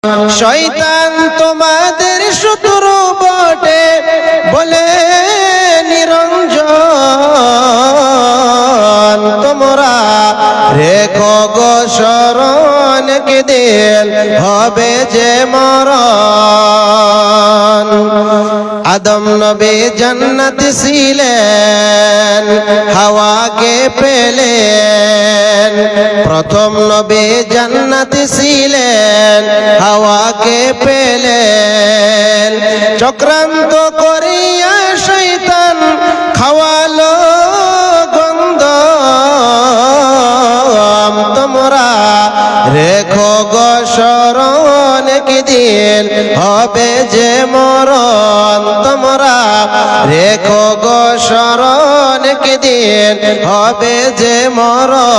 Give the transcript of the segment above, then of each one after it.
শয়তান তোমাদের শত্রু বটে বলে নিরঞ্জন, তোমরা রেখো গো শরণ, কেদিন হবে যে মরণ। আদম নবী জান্নাতে ছিলেন, হাওয়াকে পেলেন। প্রথম নবী জান্নাতে ছিলেন, হাওয়াকে পেলেন। চক্রান্ত করিয়া শয়তান খাওয়ালো গন্ধ, তোমরা রেখো গো শরণ, কেদিন হবে যে মরণ। তোমরা রেখো গো শরণ, কেদিন হবে যে মরণ।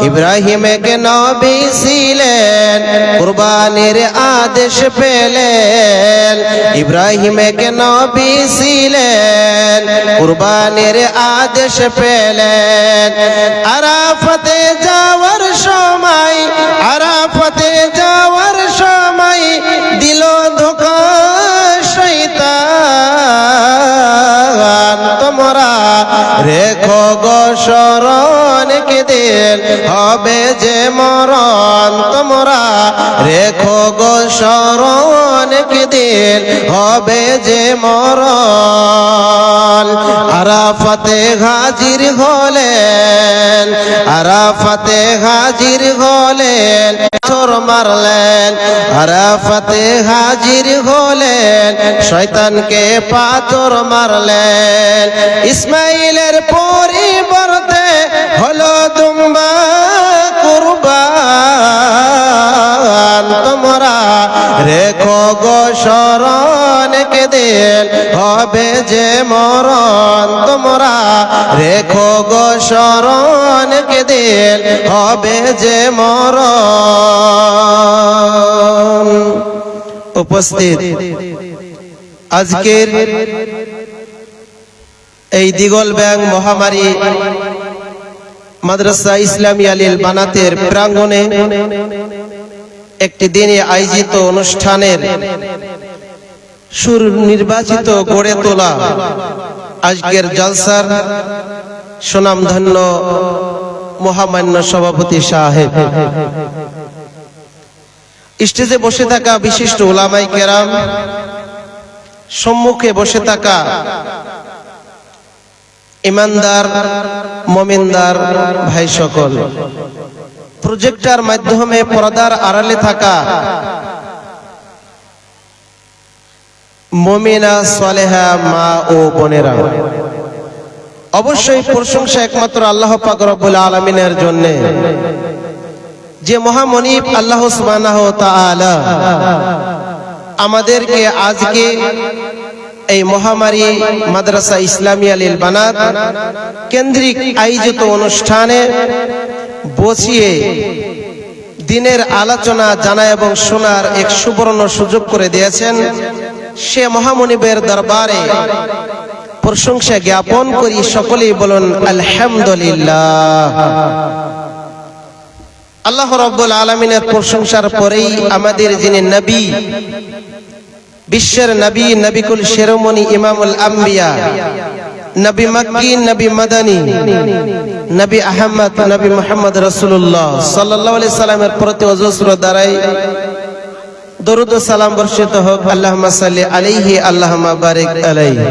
ইব্রাহিমকে নবী ছিলেন, কুরবানির আদেশ পেলেন। ইব্রাহিমকে নবী ছিলেন, কুরবানির আদেশ পেলেন। আরাফাতে যাওয়ার সময়, আরাফাতে যাওয়ার সময় দিল ধোঁকা শয়তান। তোমরা রেখো গো শরণ, কেদিন হবে যে মরণ। তোমরা রেখো গো শরণ, কেদিন হবে যে মরণ। আরাফাতে হাজির হলেন, আরাফাতে হাজির হলেন, পাথর মারলেন। আরাফাতে হাজির হলেন, শয়তানকে পাথর মারলেন। ইসমাইলের পরিবর্তে হলো দুম্বা কুরবান। তোমরা রেখো গো শরণ, কেদিন হবে যে মরণ। তোমরা রেখো গো শরণ, কেদিন হবে যে মরণ। উপস্থিত আজকের এই দিগল ব্যাং মহামারী মাদ্রাসা ইসলামিয়া লিল বানাতের প্রাঙ্গণে একটি দিনে আয়োজিত অনুষ্ঠানের সুনির্বাচিত গড়ে তোলা আজকের জলসার সুনামধন্য মহামান্য সভাপতি সাহেব, স্টেজে বসে থাকা বিশিষ্ট উলামায়ে কেরাম, সম্মুখে বসে থাকা ইমানদার মুমিনদার ভাই সকল, প্রজেক্টর মাধ্যমে পর্দার আড়ালে থাকা মুমিনা সালেহা মা ও বোনেরা, অবশ্যই প্রশংসা একমাত্র আল্লাহ পাক রব্বুল আলামিনের জন্য, যে মহামনিব আল্লাহ সুবহানাহু ওয়া তাআলা আমাদেরকে আজকে এই মহামারী মাদ্রাসা ইসলামিয়া লিল বানাত কেন্দ্রিক আয়োজিত অনুষ্ঠানে বসিয়ে দিনের আলোচনা জানা এবং শোনার এক সুবর্ণ সুযোগ করে দিয়েছেন। সে মহামনিবের দরবারে প্রশংসা জ্ঞাপন করি। সকলেই বলুন আলহামদুলিল্লাহ। আল্লাহ রাব্বুল আলামিনের প্রশংসার পরেই আমাদের যিনি নবী, বিশ্বের নবী, নবিকুল শিরোমণি ইমামুল আম্বিয়া, নবী মক্কি, নবী মাদানী, নবী আহমদ, নবী মুহাম্মদ রাসূলুল্লাহ সাল্লাল্লাহু আলাইহি সাল্লামের প্রতি অজস্র দ্বারাই দরুদ ও সালাম বর্ষিত হোক। আল্লাহুম্মা সাল্লি আলাইহি, আল্লাহুম্মা বারিক আলাইহি।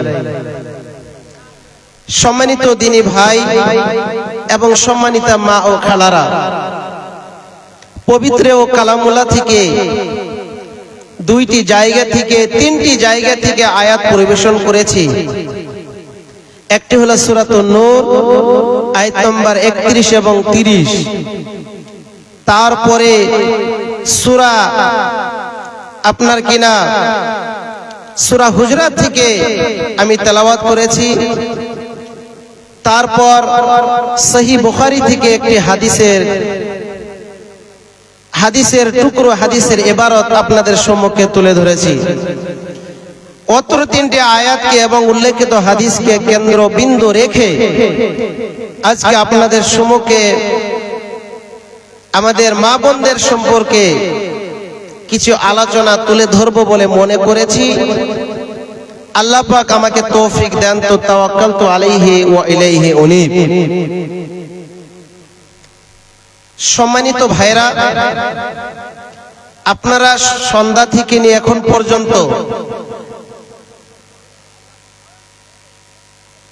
সম্মানিত দিনী ভাই এবং সম্মানিতা মা ও খালারা, পবিত্র ও কালামুল্লাহ থেকে দুইটি জায়গা থেকে, তিনটি জায়গা থেকে আয়াত পরিবেশন করেছি। একটি হলো সূরাতুন নূর আয়াত নম্বর 31 এবং 30। তারপরে সূরা আপনার কিনা সূরা হুজরাত থেকে আমি তেলাওয়াত করেছি। তারপর সহিহ বুখারী থেকে একটি হাদিসের টুকরো, হাদিসের ইবারত আপনাদের সম্মুখে তুলে ধরেছি। অত্র তিনটি আয়াতকে এবং উল্লেখিত হাদিসকে কেন্দ্রবিন্দু রেখে আজকে আপনাদের সম্মুখে আমাদের মা বোনদের সম্পর্কে কিছু আলোচনা তুলে ধরবো বলে মনে করেছি। আল্লাহ পাক আমাকে তৌফিক দেন তো তাওয়াক্কালতু আলাইহি ওয়া ইলাইহি উনীব। সম্মানিত ভাইরা, আপনারা সন্ধ্যা থেকে নিয়ে এখন পর্যন্ত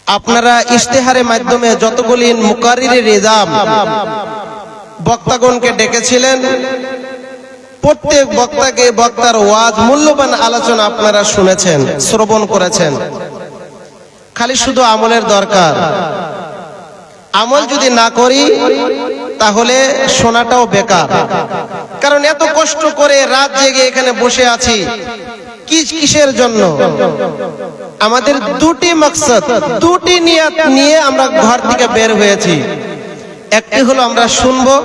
আপনারা ইশতেহারের মাধ্যমে যতগুলি মুকাররিরের নিজাম বক্তাগণকে ডেকেছিলেন, প্রত্যেক বক্তাকে বক্তার ওয়াজ মূল্যবান আলোচনা আপনারা শুনেছেন, শ্রবণ করেছেন। খালি শুধু আমলের দরকার। আমল যদি না করি তাহলে শোনাটাও বেকার। কারণ এত কষ্ট করে রাত জেগে এখানে বসে আছি কিসের জন্য? আমাদের দুটি মাকসাদ, দুটি নিয়ত নিয়ে আমরা ঘর থেকে বের হয়েছি। একটি হলো আমরা শুনবো,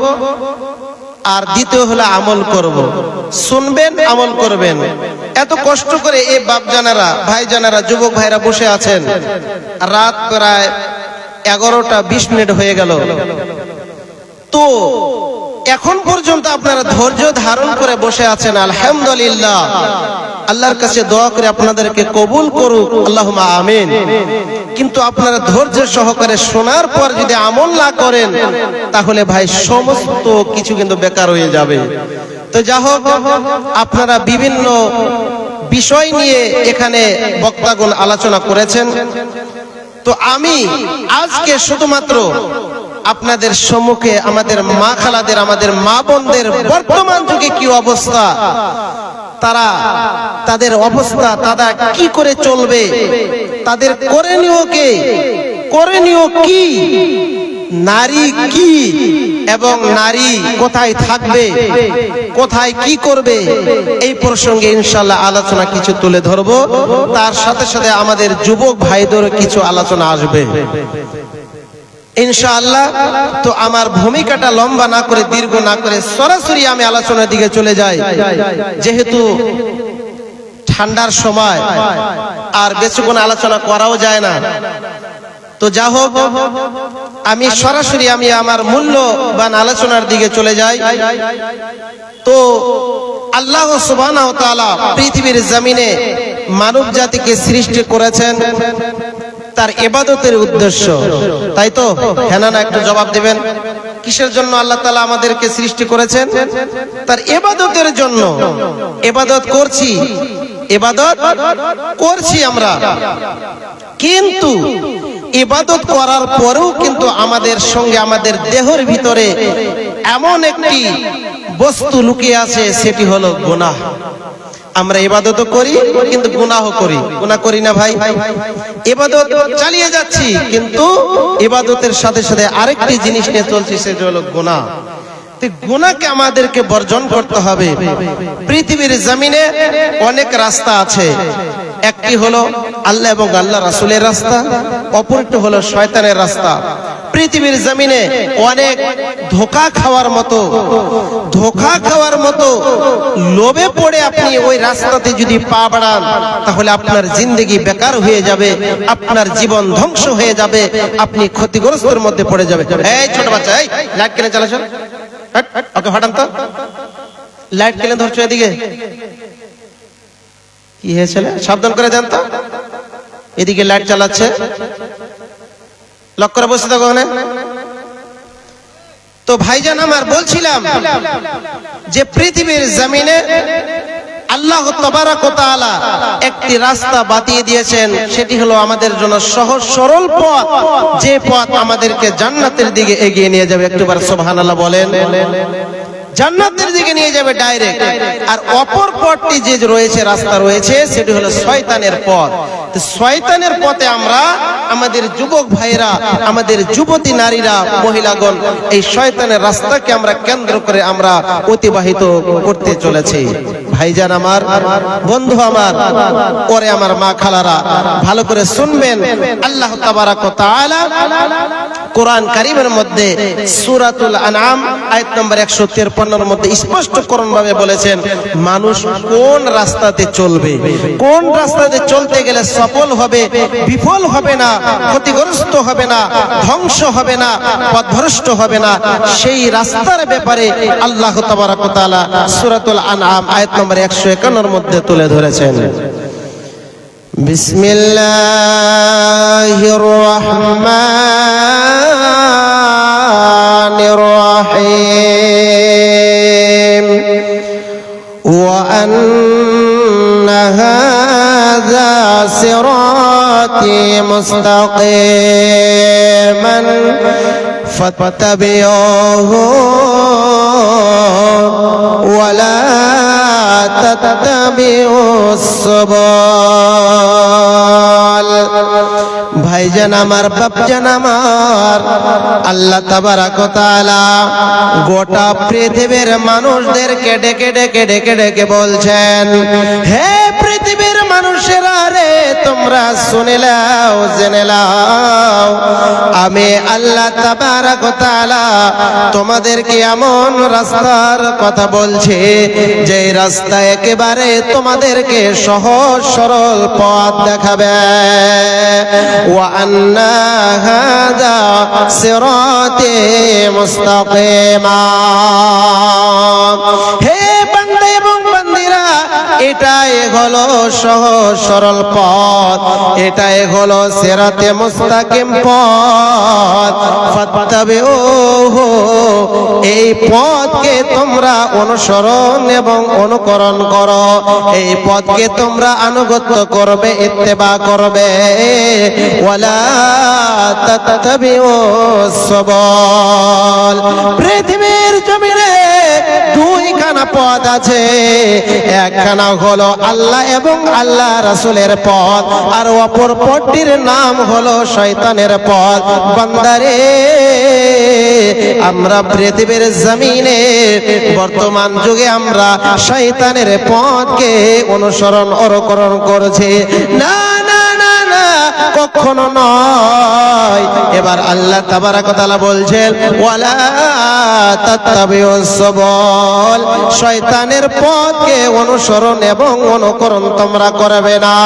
আর দ্বিতীয় হলো আমল করব। শুনবেন, আমল করবেন। এত কষ্ট করে এই বাপ জানারা, ভাই জানারা, যুবক ভাইরা বসে আছেন। রাত প্রায় 11টা 20 মিনিট হয়ে গেল। তো এখন পর্যন্ত আপনারা ধৈর্য ধারণ করে বসে আছেন, আলহামদুলিল্লাহ। আল্লাহর কাছে দোয়া করে আপনাদেরকে কবুল করুক, আল্লাহুম্মা আমিন। কিন্তু আপনারা ধৈর্য সহকারে শোনার পর যদি আমল না করেন তাহলে ভাই সমস্ত কিছু কিন্তু বেকার হয়ে যাবে। তো যা হোক, আপনারা বিভিন্ন বিষয় নিয়ে এখানে বক্তাগণ আলোচনা করেছেন। তো আমি আজকে শুধুমাত্র আপনাদের সম্মুখে আমাদের মা খালাদের, আমাদের মা বোনদের বর্তমান যুগে কি অবস্থা, তাদের অবস্থা, তারা কি করে চলবে, তাদের করণীয় কি, নারী কি এবং নারী কোথায় থাকবে, কোথায় কি করবে, এই প্রসঙ্গে ইনশাআল্লাহ আলোচনা কিছু তুলে ধরবো। তার সাথে সাথে আমাদের যুবক ভাইদের কিছু আলোচনা আসবে ইনশাআল্লাহ। তো আমার ভূমিকাটা লম্বা না করে, দীর্ঘ না করে সরাসরি আমি আলোচনার দিকে চলে যাই। যেহেতু ঠান্ডার সময় আর বেশিক্ষণ আলোচনা করাও যায় না। তো যা হোক, আমি সরাসরি আমার মূল্যবান আলোচনার দিকে চলে যাই। তো আল্লাহ সুবহানাহু ওয়া তাআলা পৃথিবীর জমিনে মানব জাতিকে সৃষ্টি করেছেন তার ইবাদতের উদ্দেশ্য, তাই তো? হ্যাঁ না একটু জবাব দিবেন। কিসের জন্য আল্লাহ তাআলা আমাদেরকে সৃষ্টি করেছেন? তার ইবাদতের জন্য। ইবাদত করছি আমরা, কিন্তু ইবাদত করার পরেও কিন্তু আমাদের সঙ্গে, আমাদের দেহের ভিতরে এমন একটি বস্তু লুকিয়ে আছে, সেটি হলো গুনাহ। আমরা ইবাদত করি কিন্তু গুনাহ করি। গুনাহ করি না ভাই? ইবাদত চালিয়ে যাচ্ছি কিন্তু ইবাদতের সাথে সাথে আরেকটি জিনিস নিয়ে চলছি, সেটা হলো গুনাহ। গুনাহকে আমাদেরকে বর্জন করতে হবে। পৃথিবীর জমিনে অনেক রাস্তা আছে। একটি হলো আল্লাহ এবং আল্লাহ রাসূলের রাস্তা, অপরটি হলো শয়তানের রাস্তা। পৃথিবীর জমিনে অনেক ধোঁকা খাওয়ার মতো লোভে পড়ে আপনি ওই রাস্তাতে যদি পা বাড়ান তাহলে আপনার জিন্দেগি বেকার হয়ে যাবে, আপনার জীবন ধ্বংস হয়ে যাবে, আপনি ক্ষতিগ্রস্তের মধ্যে পড়ে যাবে। এই ছোট বাচ্চা, এই লাইট কেন চালাচ্ছ? ওকে হটান তো, লাইট কেন ধরছো এদিকে? কি হয়েছিল? সাবধান করে দেন তো। এদিকে লাইট চালাচ্ছে, লক্ষ্য করে বসে থাকো ওখানে। তো ভাইজান আমার, বলছিলাম যে পৃথিবীর জমিনে আল্লাহ তাবারক ওয়া তাআলা একটি রাস্তা বাতিয়ে দিয়েছেন, সেটি হলো আমাদের জন্য সহজ সরল পথ, যে পথ আমাদেরকে জান্নাতের দিকে এগিয়ে নিয়ে যাবে। একবার সুবহানাল্লাহ বলেন। জান্নাতের দিকে নিয়ে যাবে ডাইরেক্ট। আর অপর পথটি যে রয়েছে, রাস্তা রয়েছে, সেটি হলো শয়তানের পথ। তো শয়তানের পথে আমরা, আমাদের যুবক ভাইরা, আমাদের যুবতী নারীরা, মহিলাগণ এই শয়তানের রাস্তাকে আমরা কেন্দ্র করে আমরা অতিবাহিত করতে চলেছি। ভাইজান আমার, বন্ধু আমার, ওরে আমার মা খালারা, ভালো করে শুনবেন। আল্লাহ তাবারাক ওয়া তাআলা কোরআন কারীমের মধ্যে সূরাতুল আনআম আয়াত নম্বর 153 এর মধ্যে স্পষ্টকরণভাবে বলেছেন মানুষ কোন রাস্তাতে চলবে, কোন রাস্তাতে চলতে গেলে সফল হবে, বিফল হবে না, ক্ষতিগ্রস্ত হবে না, ধ্বংস হবে না, পথভ্রষ্ট হবে না, সেই রাস্তার ব্যাপারে আল্লাহ তাবারাক ওয়া তাআলা সূরাতুল আনআম আয়াত নম্বর 151 এর মধ্যে তুলে ধরেছেন। বিসমিল্লাহির রহমানির রহিম ওয়া আন্না হাযা সিরাতি মুস্তাকিমান ফাত্তাবিউহু ওয়া লা তাত্তাবিউস সুবুল। ভাইজান আমার, বাপজান আমার, আল্লাহ তাবারাক ওয়া তাআলা গোটা পৃথিবীর মানুষদেরকে ডেকে ডেকে ডেকে ডেকে বলছেন, হে পৃথিবীর মানুষেরা রে, তোমরা শুনে নাও, জেনে নাও, আমি আল্লাহ তাবারাক ওয়া তাআলা তোমাদেরকে এমন রাস্তার কথা বলছি যে রাস্তা একেবারে তোমাদেরকে সহজ সরল পথ দেখাবে। ওয়া আন্না হাযা সিরাতি মুস্তাকিমা। হে বান্দা এবং বান্দিরা, এটাই হলো সহজ সরল পথ, এটাই হলো সিরাতে মুস্তাকিম পথ। ফাত্তাবিউহু, এই পথকে তোমরা অনুসরণ এবং অনুকরণ করো, এই পথকে তোমরা আনুগত্য করবে, ইত্তেবা করবে। ওয়ালা তাত্তাবিউস সুবুল। পৃথিবীর জমিনে দুইখানা পথ আছে, একখানা হলো আল্লাহ এবং আল্লাহ রাসূলের পথ, আর অপর পথটির নাম হলো শয়তানের পথ। বান্দারে, আমরা পৃথিবীর জমিনে বর্তমান যুগে আমরা শয়তানের পথকে অনুসরণ অনুকরণ করছি। না না না না, কখনো নয়। এবার আল্লাহ তাবারাক ওয়া তাআলা বলছেন, ওয়ালা তাত্তাবিউস সুবুল, শয়তানের পথকে অনুসরণ এবং অনুকরণ তোমরা করবে না,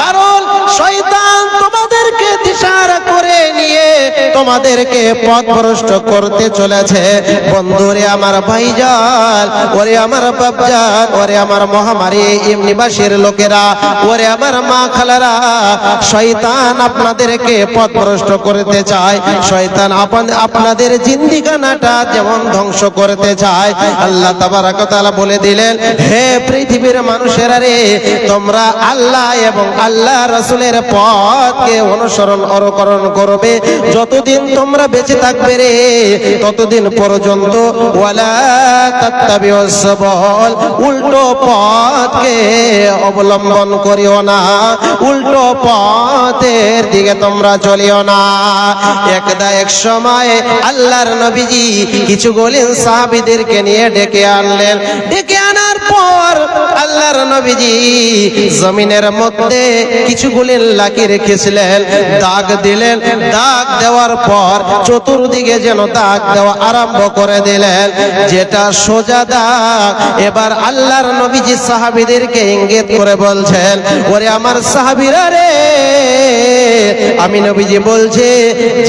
কারণ শয়তান তোমাদেরকে দিশারা করে নিয়ে তোমাদেরকে পথভ্রষ্ট করতে চলেছে। বন্ধুরে আমার, ভাইজান, ওরে আমার বাপজান, ওরে আমার মহামারী নিবাসীর লোকেরা, ওরে আমার মা খালারা, শয়তান আপনাদেরকে পথভ্রষ্ট করতে চায়, শয়তান আপনাদের জিন্দিগানাটা যেমন ধ্বংস করতে চায়। আল্লাহ তাবারাক ওয়া তাআলা বলে দিলেন, হে পৃথিবীর মানুষেরা রে, তোমরা আল্লাহ এবং আল্লাহ রাসূলের পথকে অনুসরণ অনুকরণ করবে। যতদিন তোমরা বেঁচে থাকবে রে, ততদিন পর্যন্ত ওয়ালা তাত্তাবিউস সুবুল, উল্টো পথকে অবলম্বন করিও না, উল্টো পথের দিকে তোমরা চলিও না। একদা এক সময় আল্লাহর নবীজি কিছু গলিন সাহাবীদেরকে নিয়ে ডেকে আনলেন। ডেকে আনার পর আল্লাহর নবীজি জমিনের মধ্যে কিছু গলিন লাকি রেখেছিলেন, দাগ দিলেন। দাগ দেওয়ার পর চতুর্দিকে যেন দাগ দেওয়া আরম্ভ করে দিলেন, যেটা সোজা দাগ। এবার আল্লাহর নবীজি সাহাবীদেরকে ইঙ্গিত করে বলছেন, ওরে আমার সাহাবীরা রে, আমি নবীজি বলছি,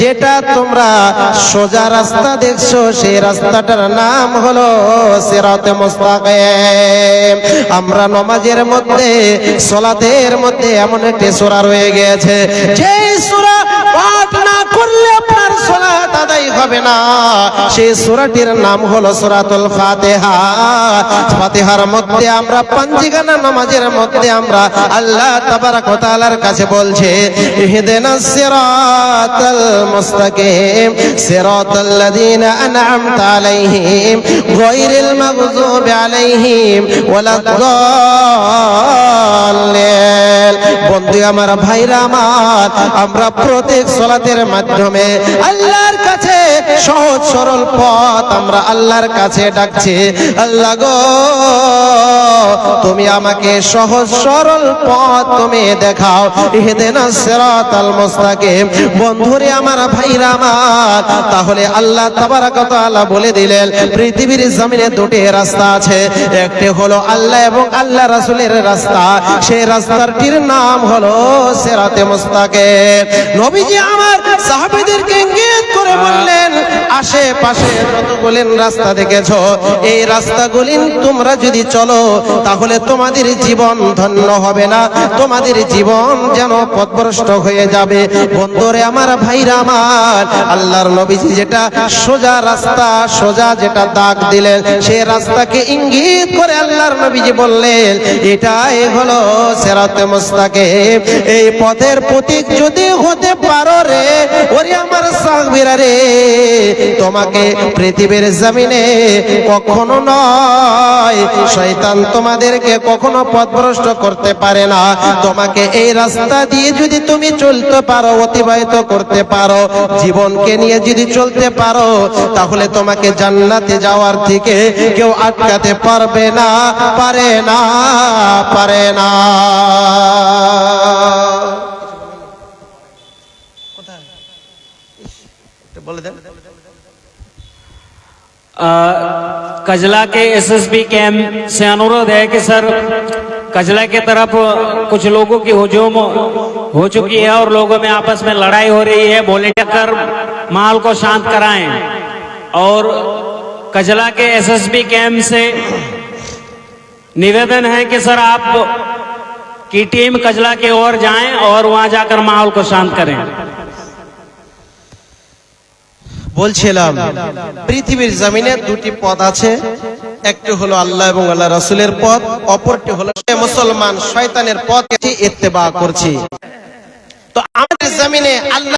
যেটা তোমরা সোজা রাস্তা দেখছো, সেই রাস্তাটার নাম হলো সিরাতে মুস্তাকিম। আমরা নামাজের মধ্যে, সালাতের মধ্যে এমন একটি সূরা রয়ে গেছে, যে সূরা পাঠ না করলে আপনার সালাত আদায় হবে না। সেই সূরাটির নাম হলো সূরাতুল ফাতিহা। ফাতিহার মধ্যে আমরা পাঞ্জিগানা নামাজের মধ্যে আমরা আল্লাহ তাবারাক ওয়া তাআলার কাছে বলছে, ইহদিনাস সিরাতাল মুস্তাকিম সিরাতাল্লাযীনা আন'আমতা আলাইহিম গায়রিল মাগযুবি আলাইহিম ওয়ালাদ-দাল্লিন। বন্ধু আমার, ভাইরা আমার, আমরা প্রত্যেক সালাতের মাধ্যমে আল্লাহর কাছে সহজ সরল পথ আমরা আল্লাহর কাছে ডাকছি, আল্লাহ গো তুমি আমাকে সহজ সরল পথ তুমি দেখাও, ইহদিনাস সিরাতাল মুস্তাকিম। বন্ধুরে আমার, ভাইরা আমার, তাহলে আল্লাহ তাবারাক ওয়া তাআলা বলে দিলেন পৃথিবীর জমিনে দুটি রাস্তা আছে, একটি হলো আল্লাহ এবং আল্লাহ রাসূলের রাস্তা, সেই রাস্তাটির নাম হলো সিরাতে মুস্তাকিম। নবীজি আমার সাহাবীদেরকে ইঙ্গিত করে বললেন, আশেপাশে যতগুলি রাস্তা দেখেছো এই রাস্তাগুলি তোমরা যদি চলো তাহলে তোমাদের জীবন ধন্য হবে না, তোমাদের জীবন যেন পথভ্রষ্ট হয়ে যাবে। বন্ধুরে আমার, ভাইরা আমার, আল্লাহর নবীজি যেটা সোজা রাস্তা, সোজা যেটা দাগ দিলেন, সেই রাস্তাকে ইঙ্গিত করে আল্লাহর নবীজি বললেন এটাই হলো সিরাতে মুস্তাকিম। এই পথের পথিক যদি হতে পারো রে ওরে আমার সাহাবীরা রে, তোমাকে পৃথিবীর জমিনে কখনো নয় শয়তান তোমাদেরকে কখনো পথভ্রষ্ট করতে পারে না। তোমাকে এই রাস্তা দিয়ে যদি তুমি চলতে পারো, অতিবাহিত করতে পারো, জীবনকে নিয়ে যদি চলতে পারো, তাহলে তোমাকে জান্নাতে যাওয়ার থেকে কেউ আটকাতে পারবে না, পারে না, পারে না। বলে দেন। कजला के एसएसबी कैंप से अनुरोध है कि सर कजला के तरफ कुछ लोगों की हुजूम हो चुकी है और लोगों में आपस में लड़ाई हो रही है, वॉलंटियर कर माहौल को शांत कराएं। और कजला के एसएसबी कैंप से निवेदन है कि सर आप की टीम कजला की ओर जाएं और वहां जाकर माहौल को शांत करें। বলছিলাম পৃথিবীর জমিনে দুটি পথ আছে, একটি হলো আল্লাহ এবং আল্লাহ রাসূলের পথ, অপরটি হলো মুসলমান শয়তানের পথ ইত্তেবা করছি। তো আমাদের জমিনে আল্লাহ